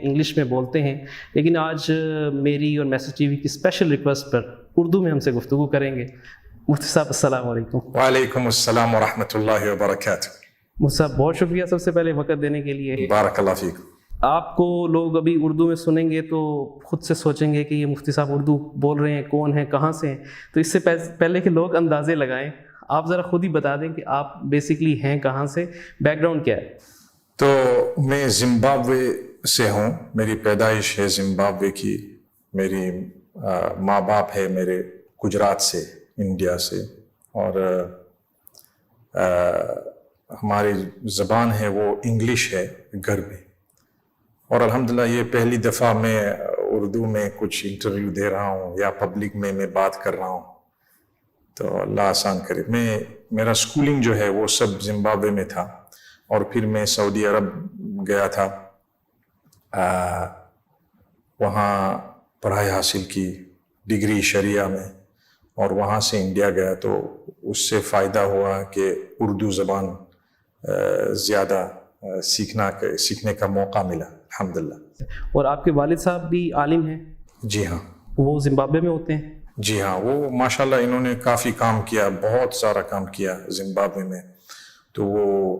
English میں بولتے ہیں، لیکن آج میری اور میسج ٹی وی کی اسپیشل ریکویسٹ پر اردو میں ہم سے گفتگو کریں گے۔ مفتی صاحب السلام علیکم۔ وعلیکم السلام ورحمۃ اللہ وبرکاتہ۔ مفتی صاحب بہت شکریہ سب سے پہلے وقت دینے کے لیے۔ بارک اللہ فیکم۔ آپ کو لوگ ابھی اردو میں سنیں گے تو خود سے سوچیں گے کہ یہ مفتی صاحب اردو بول رہے ہیں، کون ہیں، کہاں سے ہیں، تو اس سے پہلے کہ لوگ اندازے لگائیں آپ ذرا خود ہی بتا دیں کہ آپ بیسکلی ہیں کہاں سے، بیک گراؤنڈ کیا ہے؟ تو میں زمبابوے سے ہوں، میری پیدائش ہے زمبابوے کی، میری ماں باپ ہے میرے گجرات سے، انڈیا سے، اور ہماری زبان ہے وہ انگلش ہے گھر میں، اور الحمدللہ یہ پہلی دفعہ میں اردو میں کچھ انٹرویو دے رہا ہوں یا پبلک میں بات کر رہا ہوں، تو اللہ آسان کرے۔ میرا سکولنگ جو ہے وہ سب زمبابوے میں تھا، اور پھر میں سعودی عرب گیا تھا، وہاں پڑھائی حاصل کی ڈگری شریعہ میں، اور وہاں سے انڈیا گیا تو اس سے فائدہ ہوا کہ اردو زبان زیادہ سیکھنے کا موقع ملا الحمدللہ۔ اور آپ کے والد صاحب بھی عالم ہیں؟ جی ہاں۔ وہ زمبابوے میں ہوتے ہیں؟ جی ہاں، وہ ماشاءاللہ انہوں نے کافی کام کیا، بہت سارا کام کیا زمبابوے میں، تو وہ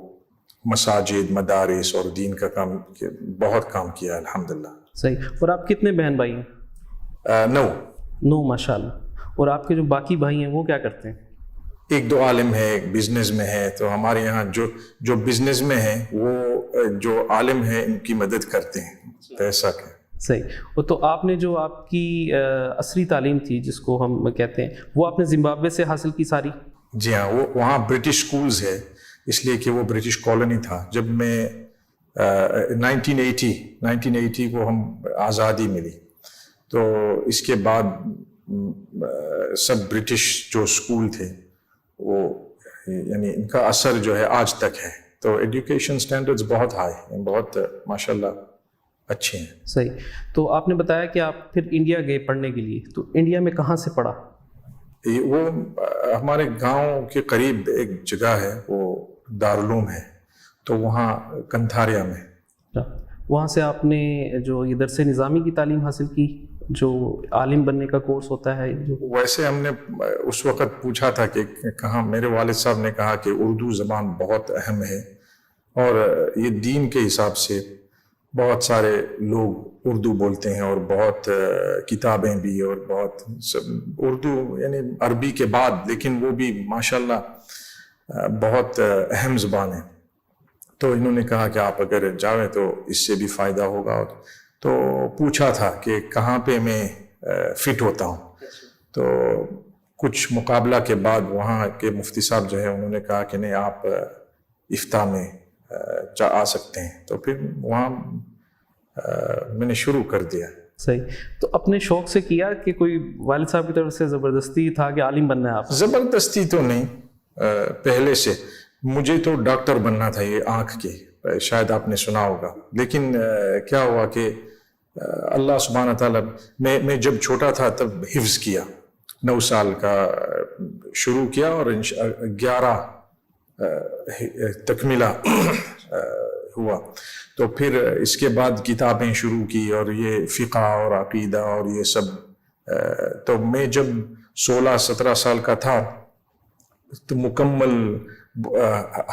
مساجد، مدارس اور دین کا کام بہت کام کیا الحمدللہ۔ صحیح۔ اور آپ کتنے بہن بھائی ہیں؟ 9 ماشاء اللہ۔ اور آپ کے جو باقی بھائی ہیں وہ کیا کرتے ہیں؟ ایک 2 عالم ہے، ایک بزنس میں ہے، تو ہمارے یہاں جو بزنس میں ہے وہ جو عالم ہے ان کی مدد کرتے ہیں پیسہ کے۔ صحیح۔ وہ تو آپ نے جو آپ کی عصری تعلیم تھی جس کو ہم کہتے ہیں، وہ آپ نے زمبابوے سے حاصل کی ساری؟ جی ہاں، وہ وہاں برٹش سکولز ہے، اس لیے کہ وہ برٹش کالونی تھا۔ جب میں 1980 کو ہم آزادی ملی، تو اس کے بعد سب برٹش جو سکول تھے وہ یعنی ان کا اثر جو ہے آج تک ہے، تو ایجوکیشن سٹینڈرڈز بہت ہائی ہیں، بہت ماشاءاللہ اچھے ہیں۔ صحیح۔ تو آپ نے بتایا کہ آپ پھر انڈیا گئے پڑھنے کے لیے، تو انڈیا میں کہاں سے پڑھا؟ وہ ہمارے گاؤں کے قریب ایک جگہ ہے، وہ دارالعلوم ہے، تو وہاں کنتھاریا میں۔ وہاں سے آپ نے جو یہ درس نظامی کی تعلیم حاصل کی، جو عالم بننے کا کورس ہوتا ہے جو؟ ویسے ہم نے اس وقت پوچھا تھا کہ کہاں، میرے والد صاحب نے کہا کہ اردو زبان بہت اہم ہے، اور یہ دین کے حساب سے بہت سارے لوگ اردو بولتے ہیں، اور بہت کتابیں بھی، اور بہت اردو یعنی عربی کے بعد، لیکن وہ بھی ماشاءاللہ بہت اہم زبان ہے۔ تو انہوں نے کہا کہ آپ اگر جاویں تو اس سے بھی فائدہ ہوگا، تو پوچھا تھا کہ کہاں پہ میں فٹ ہوتا ہوں، تو کچھ مقابلہ کے بعد وہاں کے مفتی صاحب جو ہے انہوں نے کہا کہ نہیں، آپ افتاء میں آ سکتے ہیں، تو پھر وہاں میں نے شروع کر دیا۔ صحیح۔ تو اپنے شوق سے کیا کہ کوئی والد صاحب کی طرف سے زبردستی تھا کہ عالم بننا ہے آپ؟ زبردستی تو نہیں، پہلے سے مجھے تو ڈاکٹر بننا تھا، یہ آنکھ کے، شاید آپ نے سنا ہوگا، لیکن کیا ہوا کہ اللہ سبحانہ تعالیٰ، میں جب چھوٹا تھا تب حفظ کیا، 9 سال کا شروع کیا، اور 11 تکملہ ہوا، تو پھر اس کے بعد کتابیں شروع کی، اور یہ فقہ اور عقیدہ اور یہ سب، تو میں جب 16-17 سال کا تھا تو مکمل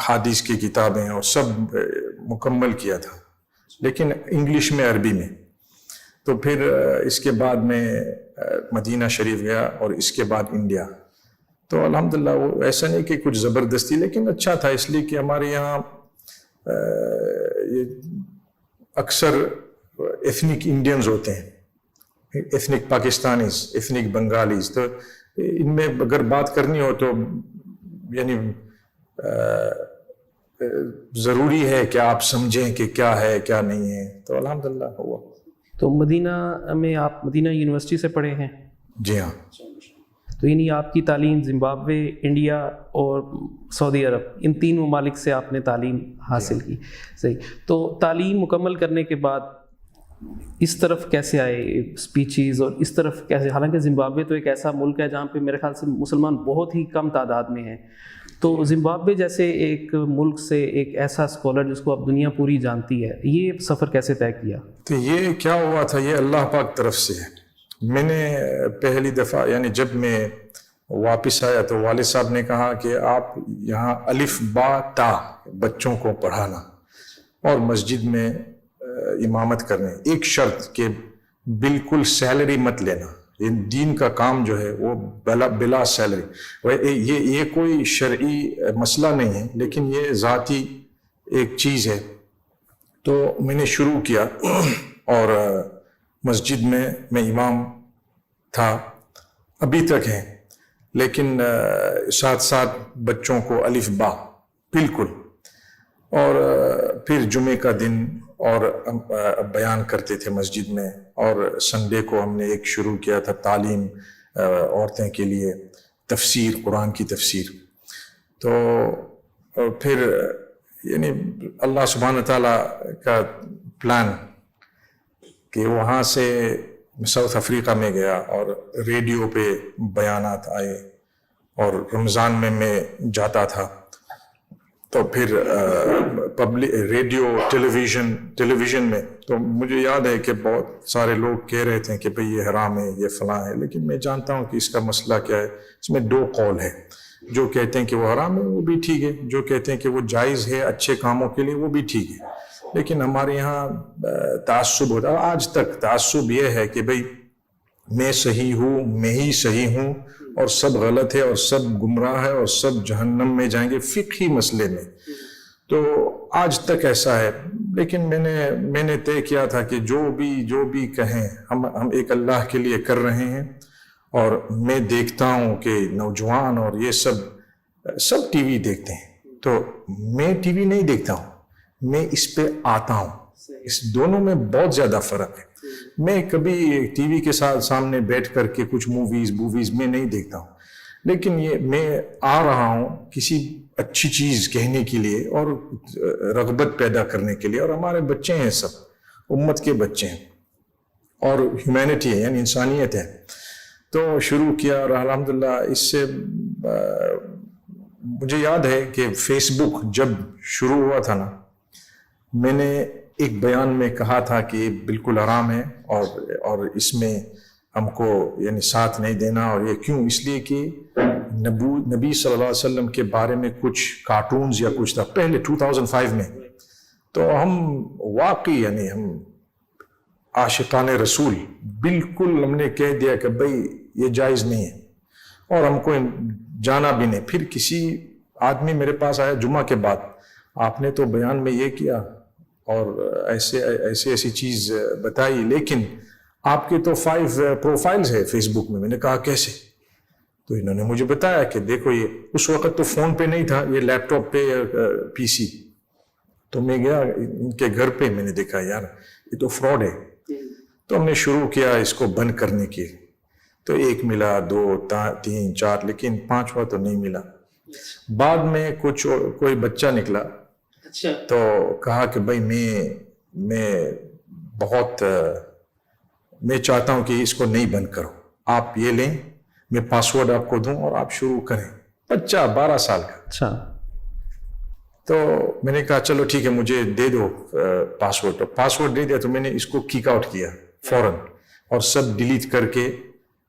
حدیث کی کتابیں اور سب مکمل کیا تھا، لیکن انگلش میں، عربی میں۔ تو پھر اس کے بعد میں مدینہ شریف گیا، اور اس کے بعد انڈیا، تو الحمدللہ وہ ایسا نہیں کہ کچھ زبردستی، لیکن اچھا تھا، اس لیے کہ ہمارے یہاں اکثر ایتھنک انڈینز ہوتے ہیں، ایتھنک پاکستانیز، ایتھنک بنگالیز، تو ان میں اگر بات کرنی ہو تو یعنی ضروری ہے کہ آپ سمجھیں کہ کیا ہے کیا نہیں ہے، تو الحمدللہ ہوا۔ تو مدینہ میں آپ مدینہ یونیورسٹی سے پڑھے ہیں؟ جی ہاں۔ تو یعنی آپ کی تعلیم زمبابوے، انڈیا اور سعودی عرب، ان 3 ممالک سے آپ نے تعلیم حاصل کی۔ صحیح۔ تو تعلیم مکمل کرنے کے بعد اس طرف کیسے آئے، اسپیچز، اور اس طرف کیسے؟ حالانکہ زمبابوے تو ایک ایسا ملک ہے جہاں پہ میرے خیال سے مسلمان بہت ہی کم تعداد میں ہیں، تو زمبابوے جیسے ایک ملک سے ایک ایسا اسکالر جس کو اب دنیا پوری جانتی ہے، یہ سفر کیسے طے کیا؟ تو یہ کیا ہوا تھا، یہ اللہ پاک طرف سے ہے. میں نے پہلی دفعہ یعنی جب میں واپس آیا تو والد صاحب نے کہا کہ آپ یہاں الف با تا بچوں کو پڑھانا اور مسجد میں امامت کرنے، ایک شرط کہ بالکل سیلری مت لینا. یہ دین کا کام جو ہے وہ بلا سیلری. یہ کوئی شرعی مسئلہ نہیں ہے لیکن یہ ذاتی ایک چیز ہے. تو میں نے شروع کیا اور مسجد میں امام تھا، ابھی تک ہے، لیکن ساتھ ساتھ بچوں کو الف با بالکل. اور پھر جمعے کا دن اور بیان کرتے تھے مسجد میں. اور سنڈے کو ہم نے ایک شروع کیا تھا تعلیم عورتیں کے لیے، تفسیر، قرآن کی تفسیر. تو پھر یعنی اللہ سبحانہ تعالیٰ کا پلان کہ وہاں سے ساؤتھ افریقہ میں گیا اور ریڈیو پہ بیانات آئے اور رمضان میں جاتا تھا. تو پھر ریڈیو ٹیلی ویژن میں تو مجھے یاد ہے کہ بہت سارے لوگ کہہ رہے تھے کہ بھئی یہ حرام ہے، یہ فلاں ہے، لیکن میں جانتا ہوں کہ اس کا مسئلہ کیا ہے. اس میں دو قول ہے، جو کہتے ہیں کہ وہ حرام ہے وہ بھی ٹھیک ہے، جو کہتے ہیں کہ وہ جائز ہے اچھے کاموں کے لیے وہ بھی ٹھیک ہے. لیکن ہمارے یہاں تعصب ہوتا ہے، آج تک تعصب یہ ہے کہ بھئی میں صحیح ہوں، میں ہی صحیح ہوں اور سب غلط ہے اور سب گمراہ ہے اور سب جہنم میں جائیں گے فقہی مسئلے میں. تو آج تک ایسا ہے. لیکن میں نے طے کیا تھا کہ جو بھی کہیں ہم ایک اللہ کے لیے کر رہے ہیں. اور میں دیکھتا ہوں کہ نوجوان اور یہ سب ٹی وی دیکھتے ہیں، تو میں ٹی وی نہیں دیکھتا ہوں، میں اس پہ آتا ہوں. اس دونوں میں بہت زیادہ فرق ہے. میں کبھی ٹی وی کے سامنے بیٹھ کر کے کچھ موویز میں نہیں دیکھتا ہوں، لیکن یہ میں آ رہا ہوں کسی اچھی چیز کہنے کے لیے اور رغبت پیدا کرنے کے لیے. اور ہمارے بچے ہیں، سب امت کے بچے ہیں اور ہیومینٹی ہے یعنی انسانیت ہے. تو شروع کیا اور الحمدللہ اس سے مجھے یاد ہے کہ فیس بک جب شروع ہوا تھا نا، میں نے ایک بیان میں کہا تھا کہ یہ بالکل حرام ہے اور اس میں ہم کو یعنی ساتھ نہیں دینا. اور یہ کیوں؟ اس لیے کہ نبی صلی اللہ علیہ وسلم کے بارے میں کچھ کارٹونز یا کچھ تھا پہلے 2005 میں. تو ہم واقعی یعنی ہم عاشقان رسول بالکل ہم نے کہہ دیا کہ بھئی یہ جائز نہیں ہے اور ہم کو جانا بھی نہیں. پھر کسی آدمی میرے پاس آیا جمعہ کے بعد، آپ نے تو بیان میں یہ کیا اور ایسی چیز بتائی، لیکن آپ کے تو 5 پروفائلز ہے فیس بک میں. میں نے کہا کیسے؟ تو انہوں نے مجھے بتایا کہ دیکھو یہ اس وقت تو فون پہ نہیں تھا، یہ لیپ ٹاپ پہ پی سی. تو میں گیا ان کے گھر پہ، میں نے دیکھا یار یہ تو فراڈ ہے. تو ہم نے شروع کیا اس کو بند کرنے کی. تو 1 ملا، 2، 3، 4، لیکن 5واں تو نہیں ملا. بعد میں کوئی بچہ نکلا تو کہا کہ بھائی میں چاہتا ہوں کہ اس کو نہیں بند کرو، آپ یہ لیں، میں پاسورڈ آپ کو دوں اور آپ شروع کریں. بچہ 12 سال کا. اچھا. تو میں نے کہا چلو ٹھیک ہے مجھے دے دو پاسورڈ. تو پاسورڈ دے دیا تو میں نے اس کو کک آؤٹ کیا فوراً اور سب ڈیلیٹ کر کے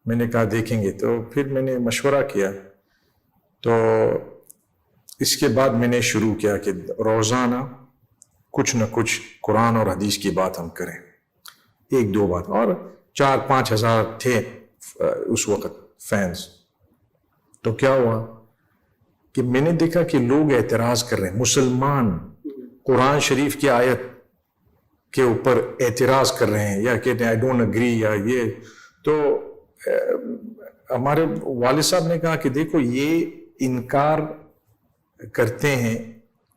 میں نے کہا دیکھیں گے. تو پھر میں نے مشورہ کیا. تو اس کے بعد میں نے شروع کیا کہ روزانہ کچھ نہ کچھ قرآن اور حدیث کی بات ہم کریں، 1-2 بات. اور 4-5 ہزار تھے اس وقت فینز. تو کیا ہوا کہ میں نے دیکھا کہ لوگ اعتراض کر رہے ہیں، مسلمان قرآن شریف کی آیت کے اوپر اعتراض کر رہے ہیں یا کہتے ہیں آئی ڈونٹ اگری یا یہ. تو ہمارے والد صاحب نے کہا کہ دیکھو یہ انکار کرتے ہیں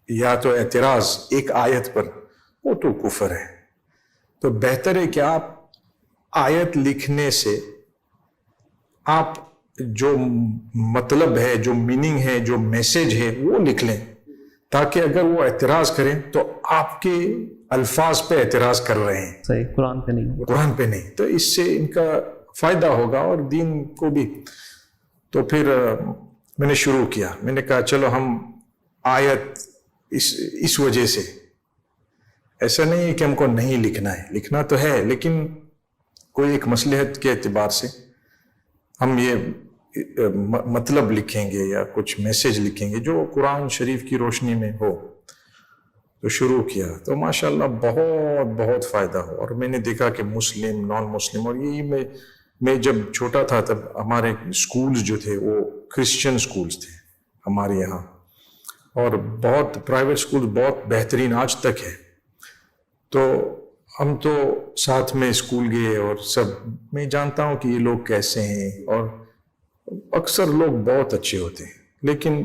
یا تو اعتراض ایک آیت پر، وہ تو کفر ہے. تو بہتر ہے کہ آپ آیت لکھنے سے آپ جو مطلب ہے، جو میننگ ہے، جو میسج ہے وہ لکھ لیں، تاکہ اگر وہ اعتراض کریں تو آپ کے الفاظ پہ اعتراض کر رہے ہیں، صحیح، قرآن پہ نہیں. تو اس سے ان کا فائدہ ہوگا اور دین کو بھی. تو پھر میں نے شروع کیا. میں نے کہا چلو ہم آیت اس وجہ سے, ایسا نہیں ہے کہ ہم کو نہیں لکھنا ہے, لکھنا تو ہے, لیکن کوئی ایک مصلحت کے اعتبار سے ہم یہ مطلب لکھیں گے یا کچھ میسج لکھیں گے جو قرآن شریف کی روشنی میں ہو. تو شروع کیا تو ماشاءاللہ بہت بہت فائدہ ہو. اور میں نے دیکھا کہ مسلم, نان مسلم, اور یہی میں جب چھوٹا تھا تب ہمارے اسکولز جو تھے وہ کرسچن اسکولز تھے ہمارے یہاں, اور بہت پرائیویٹ اسکول بہت بہترین آج تک ہے. تو ہم تو ساتھ میں اسکول گئے اور سب, میں جانتا ہوں کہ یہ لوگ کیسے ہیں, اور اکثر لوگ بہت اچھے ہوتے ہیں, لیکن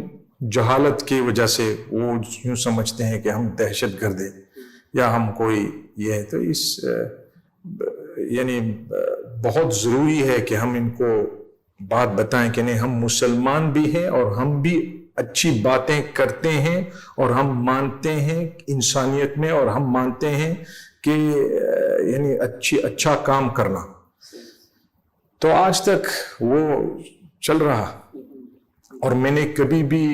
جہالت کی وجہ سے وہ یوں سمجھتے ہیں کہ ہم دہشت گرد ہیں یا ہم کوئی یہ ہے. تو اس یعنی بہت ضروری ہے کہ ہم ان کو بات بتائیں کہ نہیں, ہم مسلمان بھی ہیں اور ہم بھی اچھی باتیں کرتے ہیں, اور ہم مانتے ہیں انسانیت میں, اور ہم مانتے ہیں کہ یعنی اچھا کام کرنا. تو آج تک وہ چل رہا, اور میں نے کبھی بھی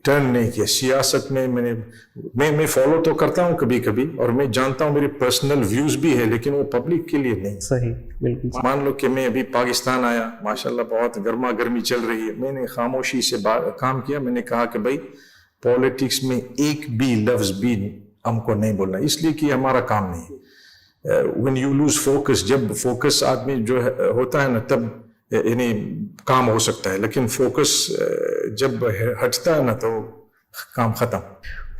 ٹرن نہیں کیا سیاست میں. میں فالو تو کرتا ہوں کبھی کبھی, اور میں جانتا ہوں میرے پرسنل ویوز بھی ہے, لیکن وہ پبلک کے لیے نہیں. صحیح, بالکل. مان لو کہ میں ابھی پاکستان آیا, ماشاءاللہ بہت گرما گرمی چل رہی ہے, میں نے خاموشی سے کام کیا. میں نے کہا کہ بھائی پالیٹکس میں ایک بھی لفظ بھی ہم کو نہیں بولنا, اس لیے کہ ہمارا کام نہیں ہے. when you lose focus, جب فوکس آدمی جو ہوتا ہے نا تب یعنی کام ہو سکتا ہے, لیکن فوکس جب ہٹتا ہے نا تو کام ختم.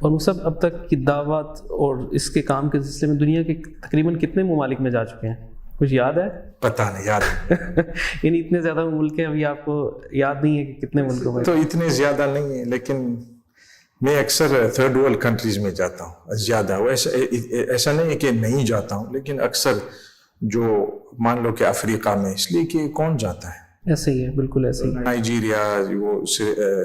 اور وہ سب اب تک کی دعوت اور اس کے کام کے سلسلے میں دنیا کے تقریباً کتنے ممالک میں جا چکے ہیں, کچھ یاد ہے؟ پتہ نہیں, یاد یعنی اتنے زیادہ ملک ہیں, ابھی آپ کو یاد نہیں ہے کہ کتنے ملکوں میں؟ تو اتنے زیادہ نہیں ہے, لیکن میں اکثر تھرڈ ورلڈ کنٹریز میں جاتا ہوں زیادہ. ایسا نہیں ہے کہ نہیں جاتا ہوں, لیکن اکثر جو مان لو کہ افریقہ میں, اس لیے کہ کون جاتا ہے. ایسے ہی ہے, بالکل ایسے ہی. نائجیریا, وہ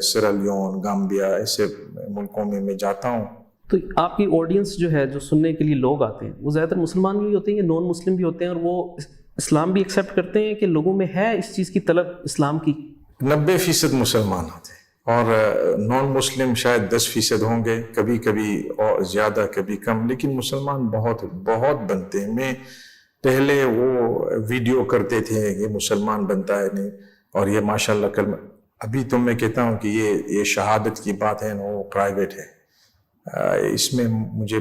سیرالیون, گامبیا, ایسے ملکوں میں جاتا ہوں. تو آپ کی آڈینس جو ہے, جو سننے کے لیے لوگ آتے ہیں, وہ زیادہ تر مسلمان بھی ہوتے ہیں یا نان مسلم بھی ہوتے ہیں, اور وہ اسلام بھی ایکسیپٹ کرتے ہیں کہ لوگوں میں ہے اس چیز کی طلب اسلام کی؟ 90% مسلمان ہوتے ہیں, اور نان مسلم شاید 10% ہوں گے, کبھی کبھی اور زیادہ کبھی کم, لیکن مسلمان بہت بہت بنتے ہیں. میں پہلے وہ ویڈیو کرتے تھے یہ مسلمان بنتا ہے نہیں, اور یہ ماشاءاللہ کل ابھی تو میں کہتا ہوں کہ یہ شہادت کی بات ہے نا, وہ پرائیویٹ ہے, اس میں مجھے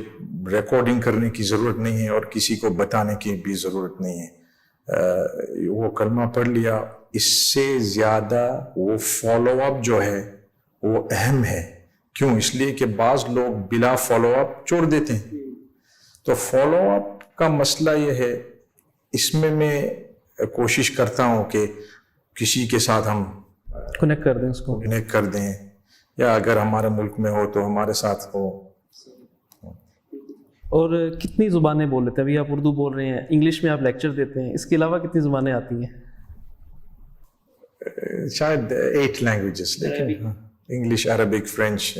ریکارڈنگ کرنے کی ضرورت نہیں ہے اور کسی کو بتانے کی بھی ضرورت نہیں ہے. وہ کلمہ پڑھ لیا, اس سے زیادہ وہ فالو اپ جو ہے وہ اہم ہے. کیوں؟ اس لیے کہ بعض لوگ بلا فالو اپ چھوڑ دیتے ہیں. تو فالو اپ کا مسئلہ یہ ہے, اس میں کوشش کرتا ہوں کہ کسی کے ساتھ ہم کنیکٹ کر دیں, اس کو کنیکٹ کر دیں, یا اگر ہمارے ملک میں ہو تو ہمارے ساتھ ہو. اور کتنی زبانیں بول لیتے ہیں؟ ابھی آپ اردو بول رہے ہیں, انگلش میں آپ لیکچر دیتے ہیں, اس کے علاوہ کتنی زبانیں آتی ہیں؟ شاید 8 لینگویجز, لیکن English, Arabic, French,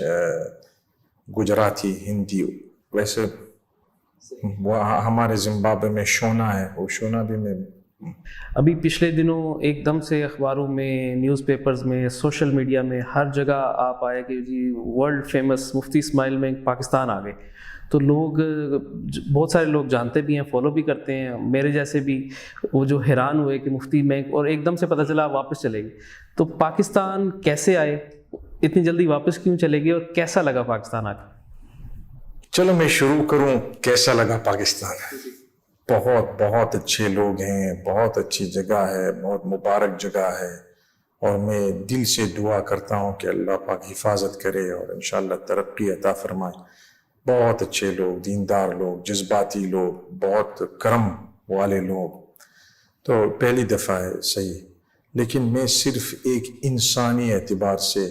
Gujarati, Hindi. ویسے وہ ہمارے زمبابوے میں شونا ہے, وہ شونا بھی میں. ابھی پچھلے دنوں ایک دم سے اخباروں میں, نیوز پیپرز میں, سوشل میڈیا میں, ہر جگہ آپ آئے کہ جی ورلڈ فیمس مفتی اسماعیل میں پاکستان آ گئے. تو لوگ, بہت سارے لوگ جانتے بھی ہیں, فالو بھی کرتے ہیں, میرے جیسے بھی, وہ جو حیران ہوئے کہ مفتی میں, اور ایک دم سے پتہ چلا واپس چلے گئے. تو پاکستان کیسے آئے, اتنی جلدی واپس کیوں چلے گئے, اور کیسا لگا پاکستان آ کے؟ چلو میں شروع کروں, کیسا لگا پاکستان. بہت بہت اچھے لوگ ہیں, بہت اچھی جگہ ہے, بہت مبارک جگہ ہے, اور میں دل سے دعا کرتا ہوں کہ اللہ پاک حفاظت کرے اور انشاءاللہ ترقی عطا فرمائے. بہت اچھے لوگ, دیندار لوگ, جذباتی لوگ, بہت کرم والے لوگ. تو پہلی دفعہ ہے صحیح, لیکن میں صرف ایک انسانی اعتبار سے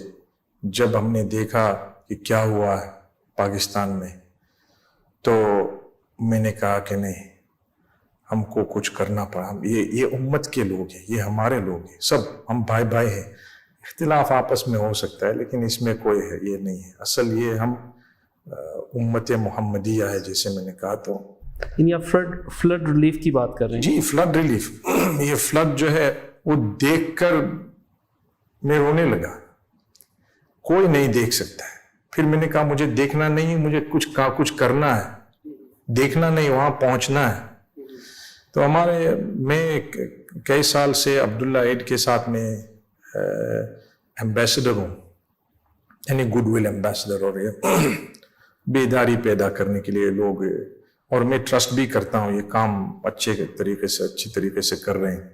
جب ہم نے دیکھا کہ کیا ہوا ہے پاکستان میں, تو میں نے کہا کہ نہیں, ہم کو کچھ کرنا پڑا. یہ امت کے لوگ ہیں, یہ ہمارے لوگ ہیں, سب ہم بھائی بھائی ہیں. اختلاف آپس میں ہو سکتا ہے, لیکن اس میں کوئی ہے یہ نہیں ہے. اصل یہ ہم امت محمدیہ ہے, جیسے میں نے کہا. تو یعنی آپ فلڈ ریلیف کی بات کر رہے ہیں؟ جی, فلڈ ریلیف. یہ فلڈ جو ہے وہ دیکھ کر میں رونے لگا. کوئی نہیں دیکھ سکتا ہے. پھر میں نے کہا مجھے دیکھنا نہیں ہے, مجھے کچھ کرنا ہے, دیکھنا نہیں, وہاں پہنچنا ہے. تو میں کئی سال سے عبداللہ ایڈ کے ساتھ میں ایمبیسڈر ہوں, یعنی گڈ ول ایمبیسڈر, اور یہ بیداری پیدا کرنے کے لیے لوگ, اور میں ٹرسٹ بھی کرتا ہوں یہ کام اچھی طریقے سے کر رہے ہیں,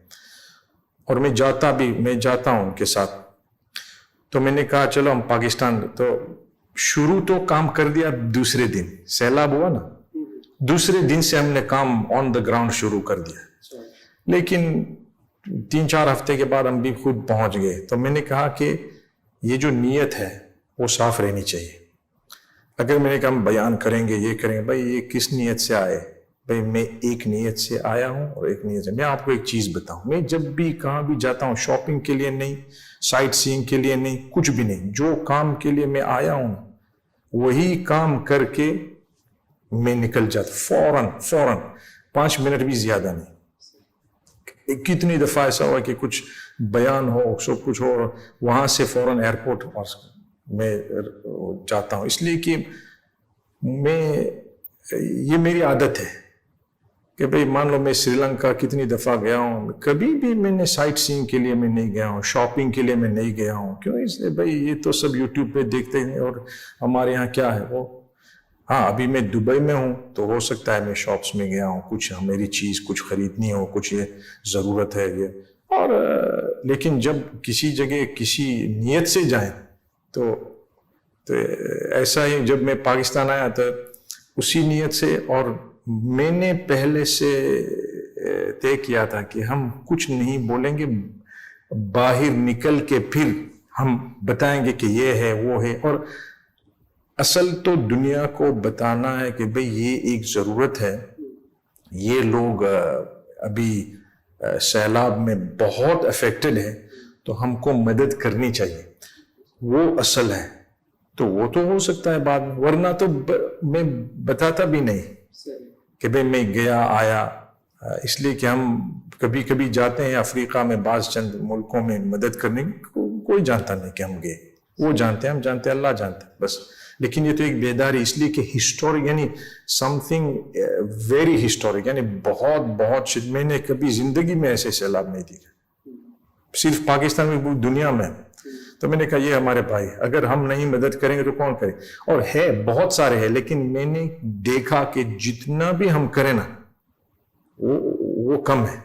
اور میں جاتا ہوں ان کے ساتھ. تو میں نے کہا چلو ہم پاکستان, تو شروع تو کام کر دیا دوسرے دن, سیلاب ہوا نا, دوسرے دن سے ہم نے کام آن دا گراؤنڈ شروع کر دیا. لیکن 3-4 ہفتے کے بعد ہم بھی خود پہنچ گئے. تو میں نے کہا کہ یہ جو نیت ہے وہ صاف رہنی چاہیے. اگر میں نے کہا ہم بیان کریں گے, یہ کریں گے, بھائی یہ کس نیت سے آئے؟ بھائی میں ایک نیت سے آیا ہوں اور ایک نیت سے. میں آپ کو ایک چیز بتاؤں, میں جب بھی کہاں بھی جاتا ہوں, شاپنگ کے لیے نہیں, سائٹ سینگ کے لیے نہیں, کچھ بھی نہیں, جو کام کے لیے میں آیا ہوں وہی کام کر کے میں نکل جاتا فوراً 5 منٹ بھی زیادہ نہیں. کتنی دفعہ ایسا ہوا کہ کچھ بیان ہو, سب کچھ ہو, وہاں سے فوراً ایئرپورٹ میں جاتا ہوں. اس لیے کہ یہ میری عادت ہے کہ بھئی مان لو میں سری لنکا کتنی دفعہ گیا ہوں, کبھی بھی میں نے سائٹ سینگ کے لیے میں نہیں گیا ہوں, شاپنگ کے لیے میں نہیں گیا ہوں. کیوں؟ اس لیے بھئی یہ تو سب یوٹیوب پہ دیکھتے ہیں, اور ہمارے یہاں کیا ہے وہ. ہاں ابھی میں دبئی میں ہوں تو ہو سکتا ہے میں شاپس میں گیا ہوں, کچھ میری چیز کچھ خریدنی ہو, کچھ یہ ضرورت ہے یہ, اور لیکن جب کسی جگہ کسی نیت سے جائیں تو ایسا ہی جب میں پاکستان آیا تو اسی نیت سے, اور میں نے پہلے سے طے کیا تھا کہ ہم کچھ نہیں بولیں گے, باہر نکل کے پھر ہم بتائیں گے کہ یہ ہے وہ ہے. اور اصل تو دنیا کو بتانا ہے کہ بھئی یہ ایک ضرورت ہے, یہ لوگ ابھی سیلاب میں بہت افیکٹڈ ہیں, تو ہم کو مدد کرنی چاہیے, وہ اصل ہے. تو وہ تو ہو سکتا ہے بعد میں, ورنہ تو میں بتاتا بھی نہیں کہ بھئی میں گیا آیا. اس لیے کہ ہم کبھی کبھی جاتے ہیں افریقہ میں, بعض چند ملکوں میں مدد کرنے, کوئی جانتا نہیں کہ ہم گئے, وہ جانتے ہیں, ہم جانتے ہیں, اللہ جانتا ہے بس. لیکن یہ تو ایک بیداری, اس لیے کہ ہسٹورک, یعنی سم تھنگ ویری ہسٹورک, یعنی بہت میں نے کبھی زندگی میں ایسے سیلاب نہیں دیکھا, صرف پاکستان میں, پوری دنیا میں. تو میں نے کہا یہ ہمارے بھائی, اگر ہم نہیں مدد کریں گے تو کون کرے. اور ہے بہت سارے ہیں, لیکن میں نے دیکھا کہ جتنا بھی ہم کریں نا وہ کم ہے.